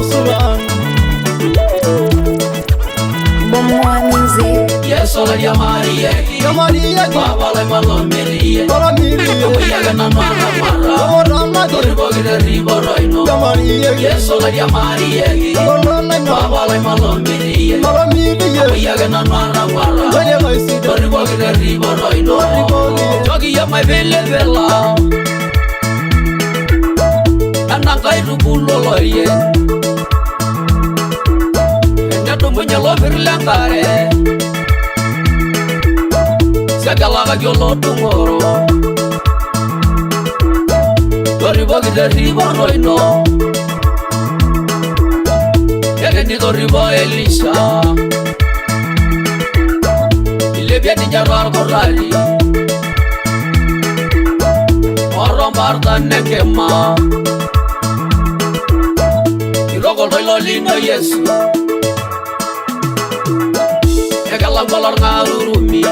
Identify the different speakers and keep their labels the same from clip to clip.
Speaker 1: suran
Speaker 2: Bomwa music.
Speaker 3: Yes, all ya Maria.
Speaker 1: Maria
Speaker 3: Baba la Maria.
Speaker 1: Maria
Speaker 3: Ya na mara.
Speaker 1: Rama
Speaker 3: Ribo gida ribo roino.
Speaker 1: Maria
Speaker 3: Yes, all ya Maria. Baba la Maria. Ya na mara. Ribo gida ribo roino. Jogi ya mai belle bella. Anna kai rubulo loye. Engato munya lo berlangare. Sagala gyolo tungoro. Ribo gida ribo roino. Ni ribo Elisha. Ile biati jarar korali. Orombar dan nekema. Irogol roilo lindo Yesu. Egalang kolor ngarurumi.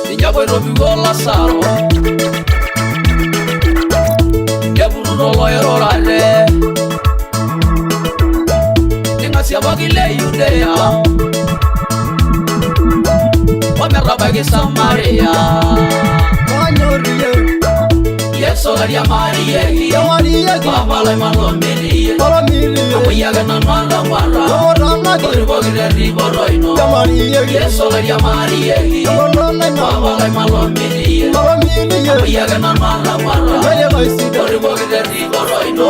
Speaker 3: Dijaboy robi gola saro. Diaburu rolo erorale. Siabagile Judea Wamerabagi Samaria
Speaker 1: Kanyorie
Speaker 3: Yeso ya Maria
Speaker 1: Maria
Speaker 3: Baba la Maria Amuyaga na mara
Speaker 1: Rama
Speaker 3: Ribogire ribo roino
Speaker 1: Maria
Speaker 3: Yeso ya Maria Baba la Maria Amuyaga na mara Ribogire ribo roino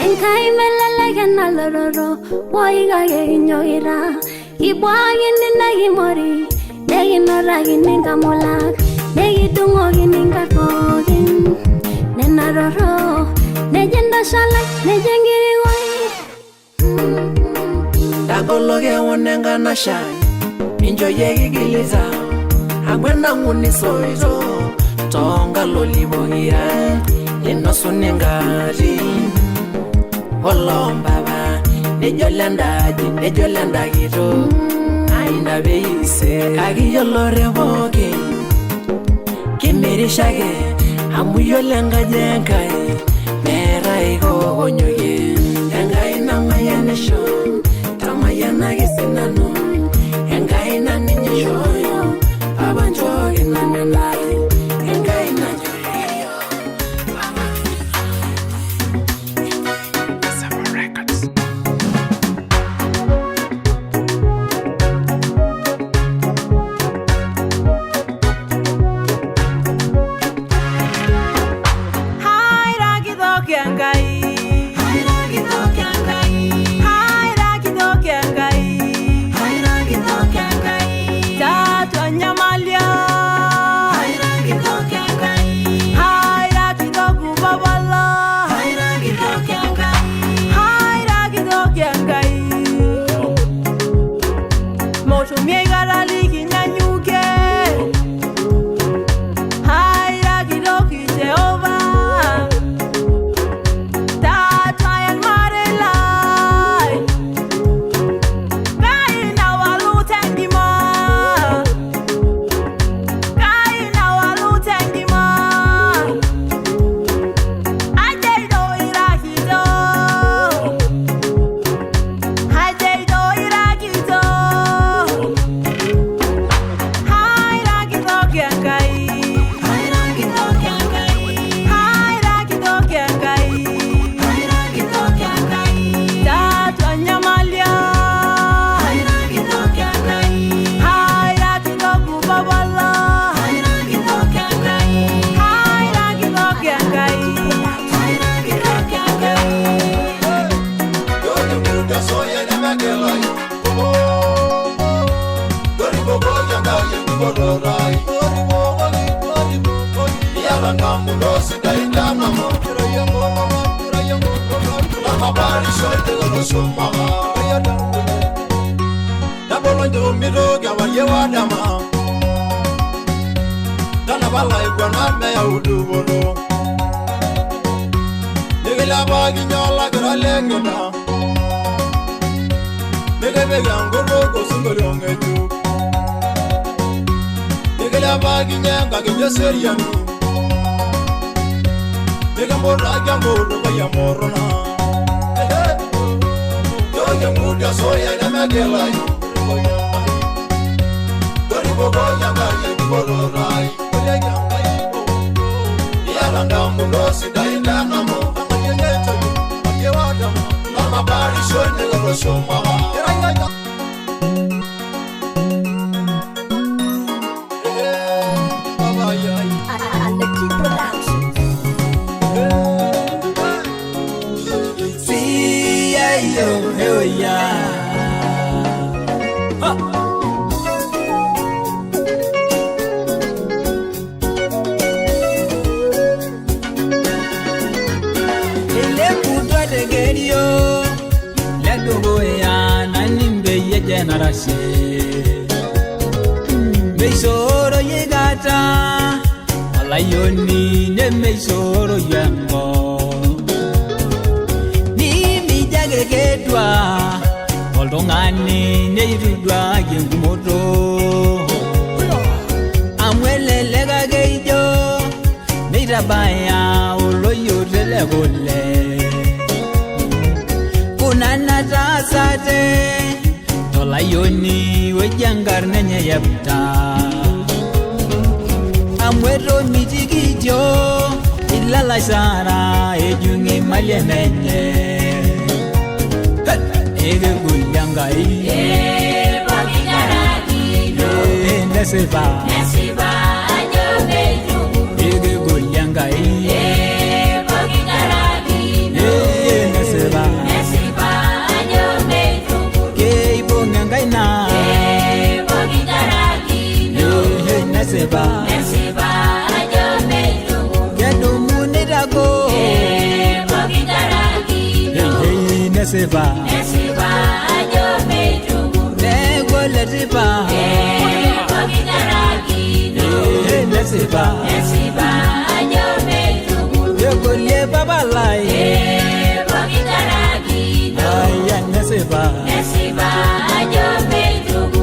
Speaker 2: Enkai mela Negena lororo, boiga genyoira. Ibwagin nagimori, neginoragin ningamolak, negidungogin ningakogin. Nenaroro, nejenda shalak, nejengiriwai.
Speaker 3: Dagologe wonenga na shai, injoye giliza. Agwenda nguni soizo, tonga lolibogia, linosunengari. Olombaba, nejolanda gito. Aina beise, agiyolore boke. Kimirishage, amuyolenga jenkai. Mera ego onyoye, engai na mayanesho. Tamayana gisinano, engai na ninyoyo. Abanjoge na nanai, engai na nyoyo.
Speaker 4: Layoni ne meisoro yango ni mi jagegedwa oldongani ne yidwa yengumoto amwelele gageijo ne rabaya oloyo telegole kunana tasate tolayoni wejangar nenye yapta Amwero mitigityo ilala sara ejungi maliamenye Ege gulyangai
Speaker 5: Paginaragido
Speaker 4: Nesiba
Speaker 5: ajobe jugu
Speaker 4: Ege gulyangai
Speaker 5: Paginaragido
Speaker 4: Nesiba nesipa
Speaker 5: nesipa ajo meituku
Speaker 4: negole tipa
Speaker 5: poking'arakino
Speaker 4: nesipa
Speaker 5: nesipa ajo meituku
Speaker 4: yegolie babalai
Speaker 5: poking'arakino
Speaker 4: aya nesipa
Speaker 5: nesipa ajo meituku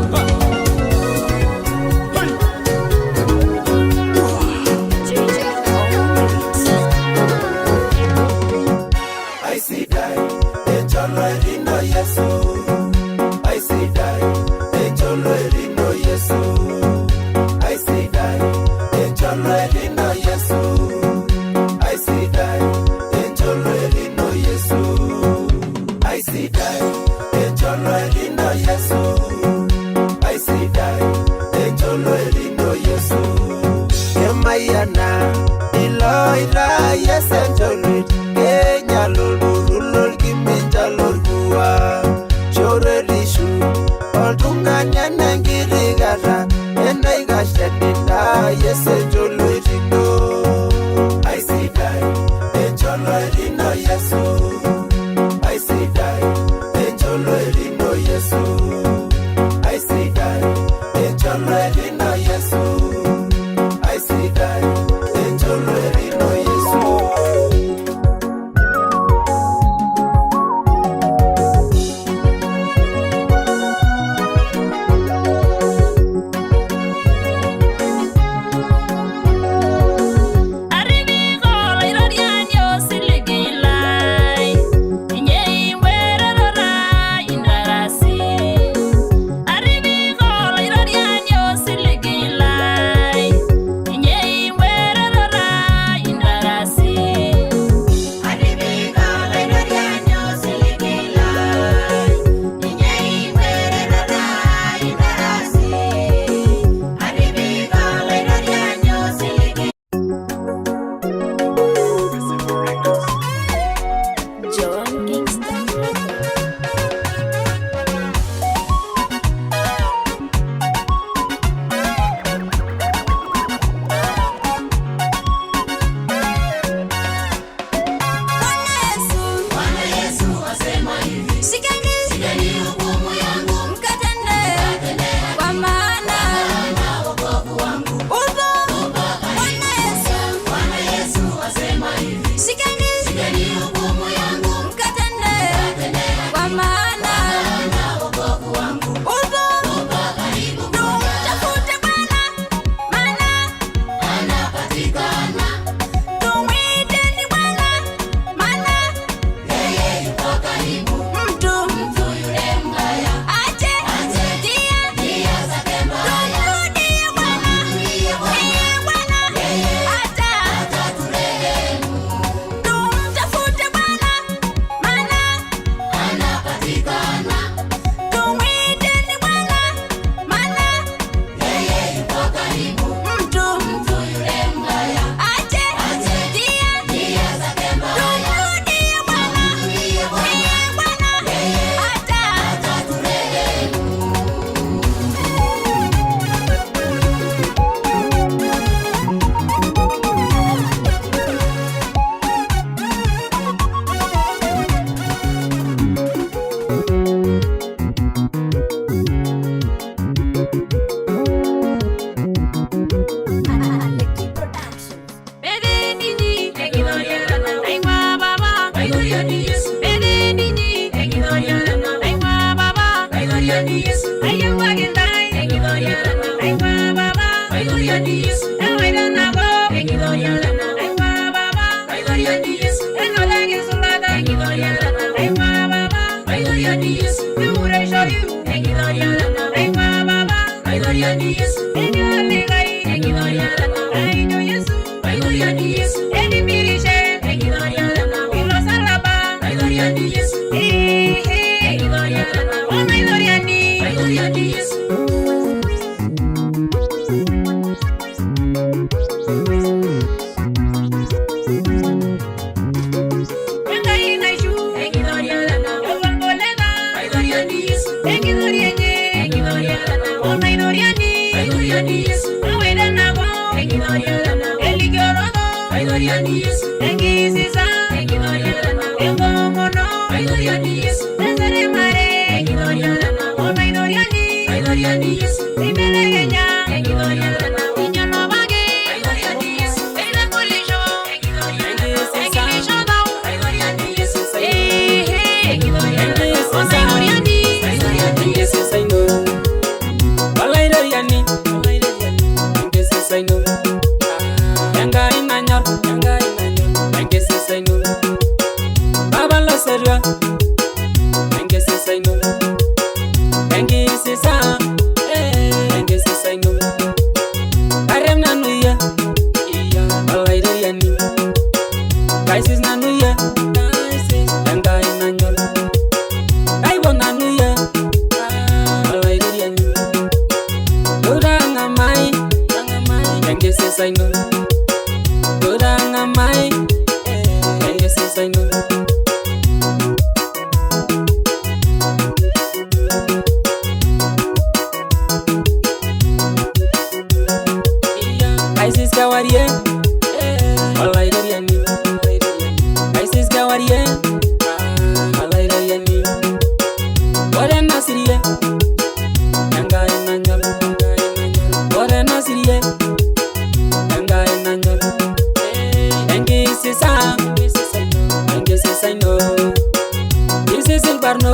Speaker 4: This is Silbarno,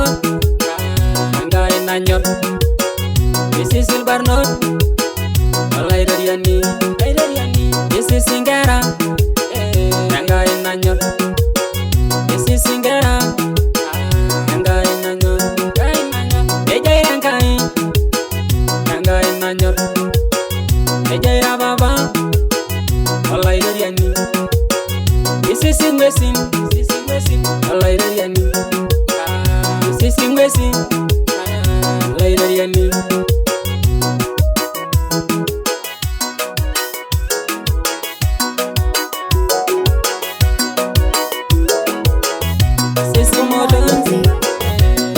Speaker 4: Angai Nanyor. This is Silbarno, Alaidariani. This is Singera, Angai Nanyor. This is Singera, Angai Nanyor. Ejay Angai, Angai Nanyor. Ejay Ababa, Alaidariani. This is Ingwesin, Alaidariani. This is Ingwesin, Alaidariani. This is Modern,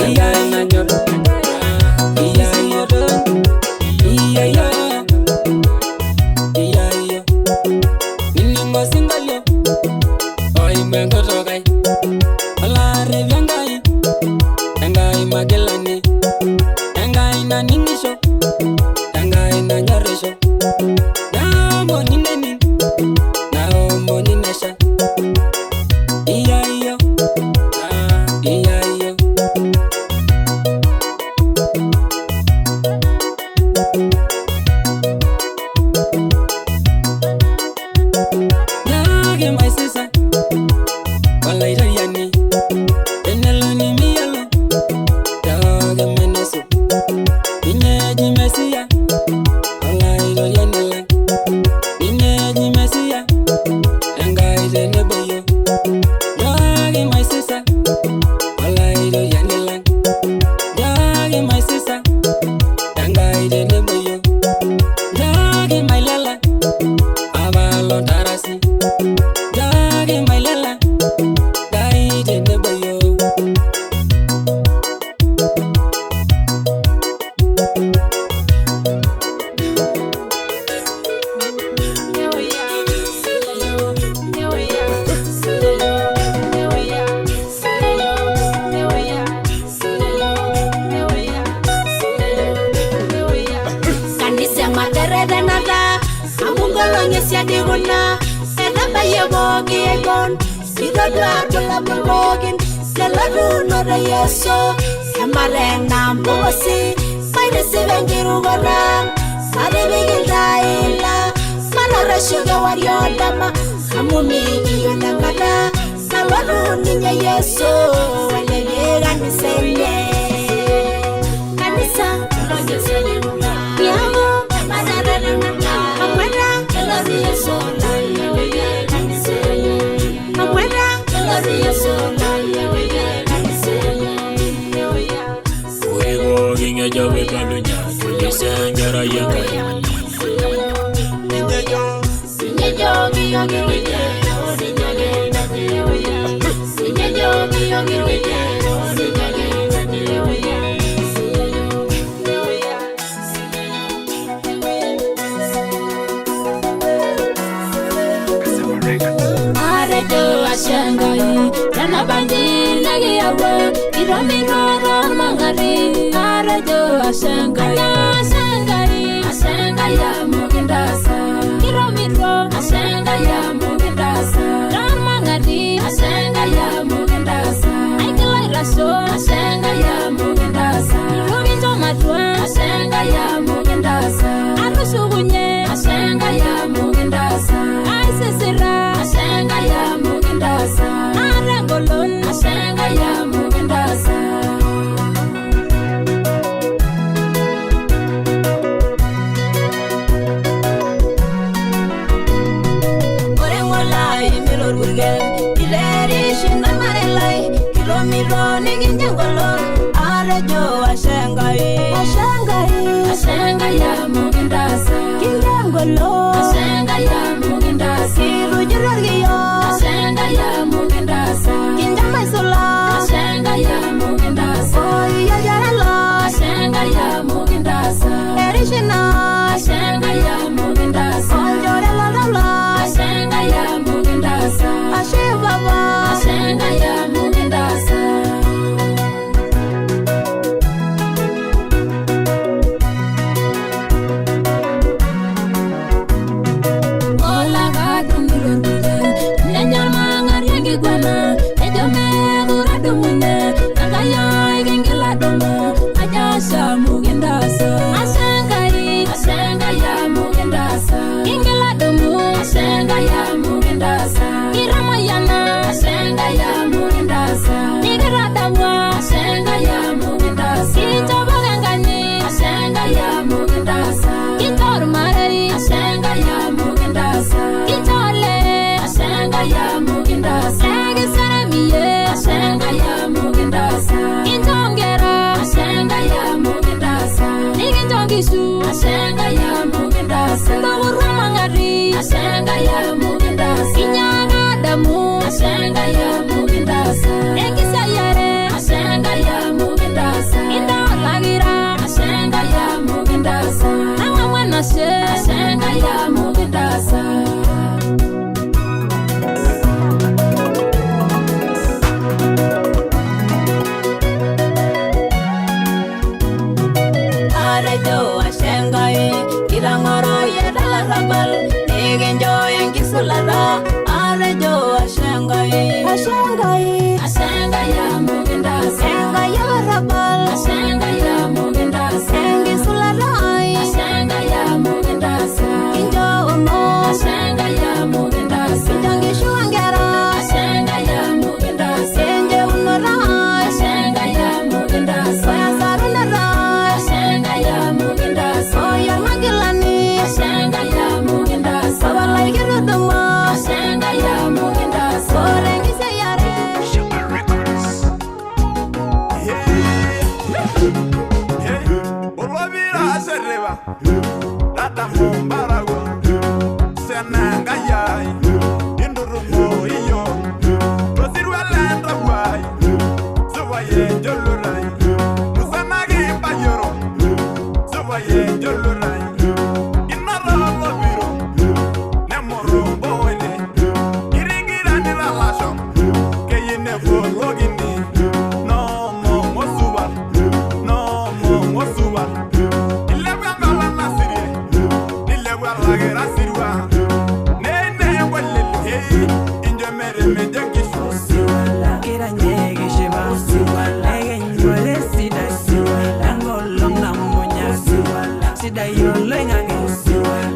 Speaker 4: Iya Nanyor, Iya Modern, Iya Iya, Iya Iya. Ningo singalyo, oi mengo rogai, alare vyangai, engai magelani, engai na ningisho, engai na nyaresho, na monineni, na moninesha, iya iya, iya iya. Nage my sister, Alaidariani, Eneloni mielo, Dage meneso, Ineji mesia, Alaidariani, Ineji mesia, Engai zenebeyo. Dage my sister, Alaidariani, Dage my sister, Engai zenebeyo. Dage my lala, Avalo darasi, Dage my lala, Gai zenebeyo.
Speaker 2: Kanisa materere nada, amungolo nyesia diguna, enamba yebogi egon, sidodwa tula bulogin, seladu nora yeso, emare nambosi, maide sivengiru gorang, sari bigilda ila, manara shuga wariodama, amumi iyonangada, saladu ninya yeso, walege ganisende. Kanisa, Yamo, Amwera,
Speaker 6: Uigo ginga jawe kalunya, kulisengera yangai.
Speaker 2: Aredo ashangai, Rana bandi nagi awa, Iromiro mangari. Aredo ashangai, Ashangai ya mugindasa, Iromiro ashangai ya mugindasa, Ramangari ashangai ya mugindasa, Aikilai raso ashangai ya mugindasa, Ruginto matwa ashangai ya mugindasa, Arusugunye ashangai ya mugindasa, Aisesira ashangai ya mugindasa, Arangolon ashangai ya mugindasa. Orengolai miror burgel, ileri shindamarelai, kilomiro nigingengolo, arejo ashangai, ashangai ya mugindasa, kingengolo, ashangai ya mugindasa, kirujurorgiyo, ashangai ya mugindasa, kinjamaisula, ashangai ya mugindasa, oyajaralo, ashangai ya mugindasa, erishina, ashangai ya mugindasa, onjorelololo, ashangai ya mugindasa, ashibaba, ashangai ya mugindasa. arejo ashengai kirangoro yedala rabal negenjo enkisulala arejo ashengai ashengai ya muginda ashengai ya rabal ashengai ya muginda enkisulala ashengai ya muginda kinjo umo ashengai ya muginda kinjangi shuangera ashengai ya muginda enje unora ashengai ya muginda saya sarunara ashengai ya muginda oya magilani ashengai ya muginda sabalai giruduma ashengai ya muginda sorengi sayare
Speaker 7: Olobira sereba Data mombarago Senanga yai Indurumo iyo Rosirwa lenda wai Suwaye jolurai Musanagi bayoro Suwaye jolurai Inara olobiro Nemoro boile Irigira ni relation Keyine fologini No mo mosuwa No mo mosuwa Ilewa ngala nasiri Ilewa lagera sirwa Nene walele hey Injo mere mejakishu
Speaker 8: Kira nyege sheba Ege nyole sida Lango long na munya Sida yolo ngage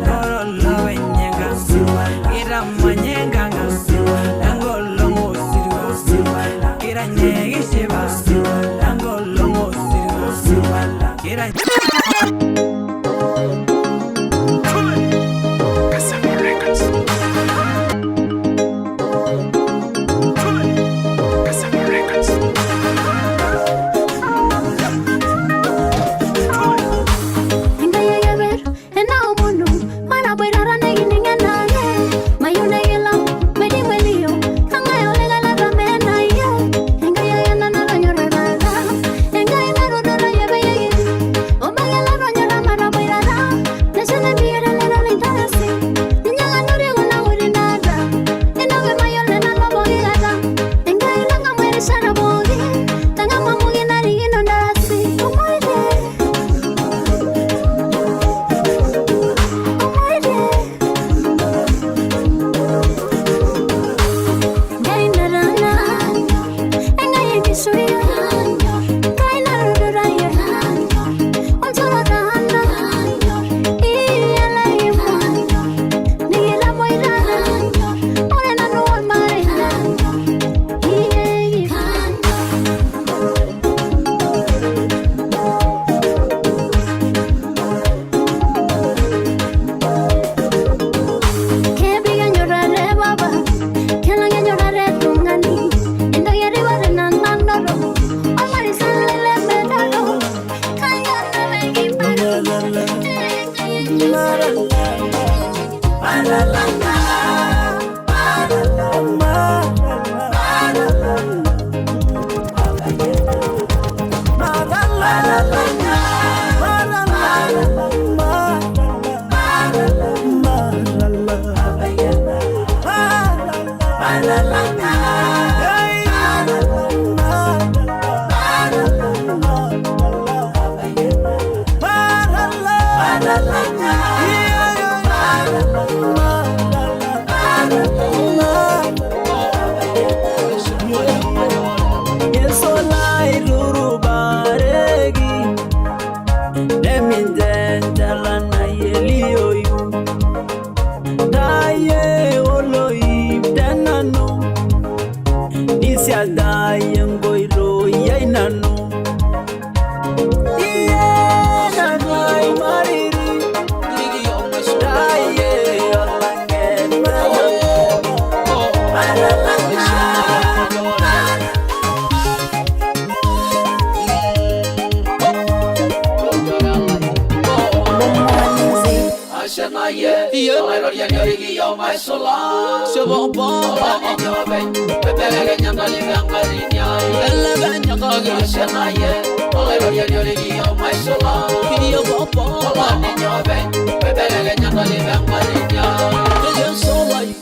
Speaker 8: Koro lowe nyenga Kira manyenga Lango longo sirwa Kira nyege sheba Lango longo sirwa Kira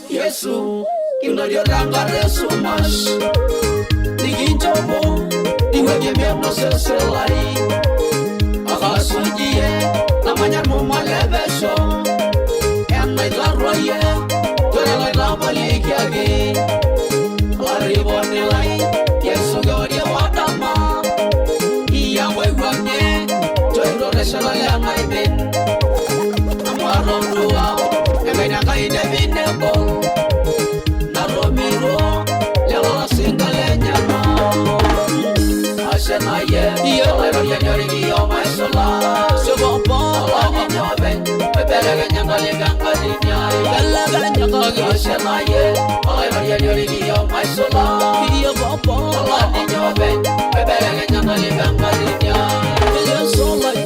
Speaker 3: Yesu, Gloria ranga resumas. Diginjobo, diwe gememos el selai. Akasujie namanya mumalebesho enaitarroye tore laitapalikiaki larriponi lai Yesu kewarie watama iyang'oiwuang'e toitoreshata leng'aimin amu atomdua enkaina Enkai neminebo natomiro lelo lasinga lenyana Ashenaye olairoriani orikio maisula Sipopo olaninyope Pepelekenya nkalikankalini ai Pelekenyakaki Ashenaye olairoriani orikio maisula Sipopo olaninyope Pepelekenya nkalikankalini ai Yesolai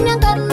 Speaker 2: Yang